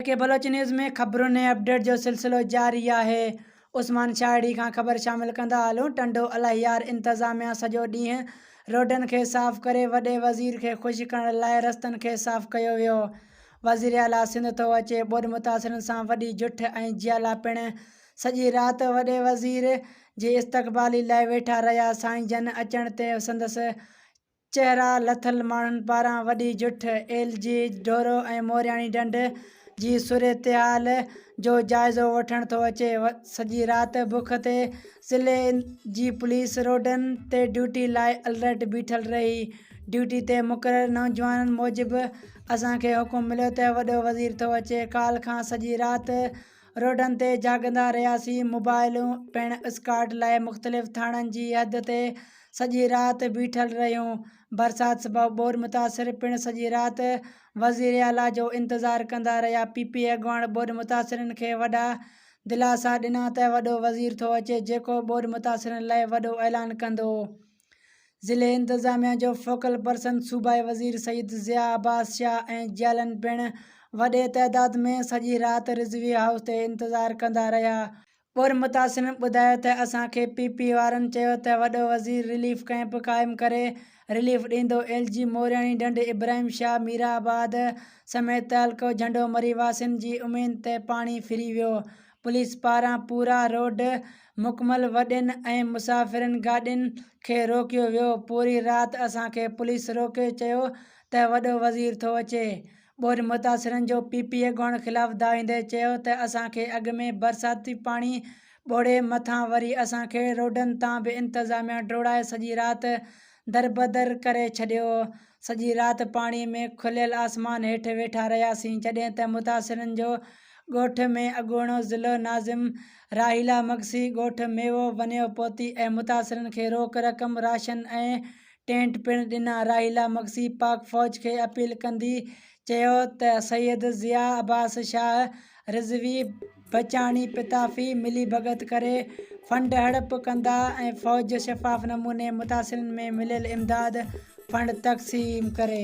के बलोच न्यूज़ में खबरों ने अपडेट जो सिलसिलो जारी है। उस्मान शाहड़ी का खबर शामिल कंदा हलूं। टंडो अलाहियार इंतजामिया सजो ॾींहुं रोडन के साफ़ करे वॾे वज़ीर के ख़ुशि करण लाइ रस्तन के साफ़ कयो वियो। वज़ीर आला सिंध थो अचे। ॿोॾि मुतासिरनि सां वॾी जुठ ऐं जियाला पिण सॼी राति वॾे वज़ीर जी इस्तक़बाली लाइ वेठा रहिया। साईं जन अचण ते संदसि चेहरा लथल माण्हुनि पारां वॾी जुठ एलजी ढोरो ऐं मोरियाणी ढंढ जी सूरतहाल जो जाइज़ो वठण थो अचे। सॼी राति बुख ते ज़िले जी पुलिस रोडनि ते ड्यूटी लाइ अलर्ट बीठल रही। ड्यूटी ते मुक़ररु नौजवाननि मूजिबि असांखे हुकुम मिलियो त वॾो वज़ीर थो अचे। काल खां सॼी राति रोडनि ते जाॻंदा रहियासीं। मोबाइलूं पिण स्काट लाइ मुख़्तलिफ़ थाणनि जी हद ते सॼी राति बीठल रहियूं। बरसाति सबबि ॿोॾि मुतासिर पिण सॼी राति वज़ीर आला जो इंतज़ारु कंदा रहिया। पीपी अॻुवाण ॿोॾि मुतासिरनि खे वॾा दिलासा ॾिना त वॾो वज़ीर थो अचे, जेको ॿोॾि मुतासिरनि लाइ वॾो ऐलान कंदो। ज़िले इंतज़ामिया जो फोकल पर्सन सूबाई वज़ीर सईद ज़िया अब्बास शाह ऐं जियालनि पिण वॾे तइदाद में सॼी राति रिज़वी हाउस ते इंतज़ारु कंदा रहिया। ॿोॾि मुतासिरनि ॿुधायो त असांखे पीपी वारनि चयो त वॾो वज़ीर रिलीफ कैंप क़ाइमु करे रिलीफ ॾींदो। एलजी मोरियाणी ढंढ इब्राहिम शाह मीराबाद समेत तहलको झंडो मरी वासियुनि जी उमेद ते पाणी फिरी वियो। पुलिस पारां पूरा रोड मुकमल वॾियुनि ऐं मुसाफ़िरनि गाॾियुनि खे रोकियो वियो। पूरी राति असांखे पुलिस रोके चयो त वॾो वज़ीर थो अचे। ॿोॾि मुतासिरनि जो पीपी अॻुवाण ख़िलाफ़ दावींदे चयो त असांखे अॻु में बरसाती पाणी ॿोड़े मथां वरी असांखे रोडनि तां बि इंतज़ामिया डोड़ाए सॼी राति दरबदर करे छॾियो। सॼी राति पाणीअ में खुलियल आसमान हेठि वेठा रहियासीं। जॾहिं त मुतासिरनि जो ॻोठ में अॻूणो ज़िलो नाज़िम राहीला मगसी ॻोठ मेवो वञियो पहुती ऐं मुतासिरनि खे रोक रक़म राशन ऐं टेंट पिण ॾिना। राहीला मगसी पाक फ़ौज खे अपील कंदी चयो त सैयद ज़िया अब्बास शाह रिज़वी बचाणी पिताफ़ी मिली भगत करे फंड हड़प कंदा ऐं फ़ौज शफ़ाफ़ नमूने मुतासिरनि में मिलियल इमदाद फंड तक़सीम करे।